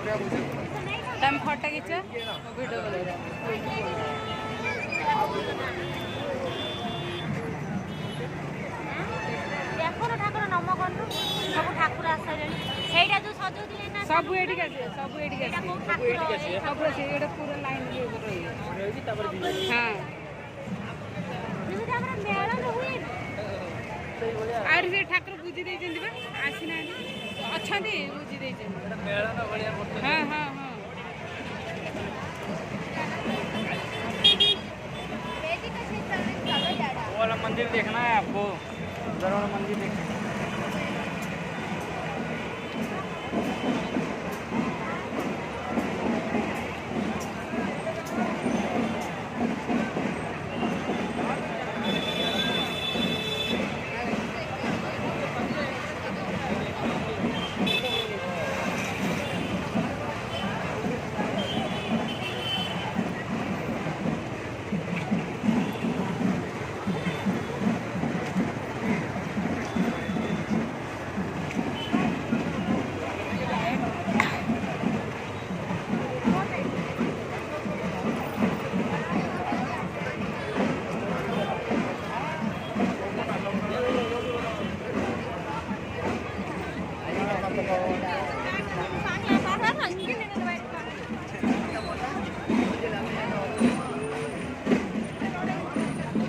तम फोटो खींच वीडियो ठाकुर नम कौन सब ठाकुर आसले जो सजाऊे ना सब एठी सब पूरा लाइन हाँ आर से ठाकुर बुझी देइछन्ती आसी ना अच्छा बुझी देइछन्ती हाँ हाँ हाँ वो वाला मंदिर देखना है आपको, उधर वाला मंदिर देखना है।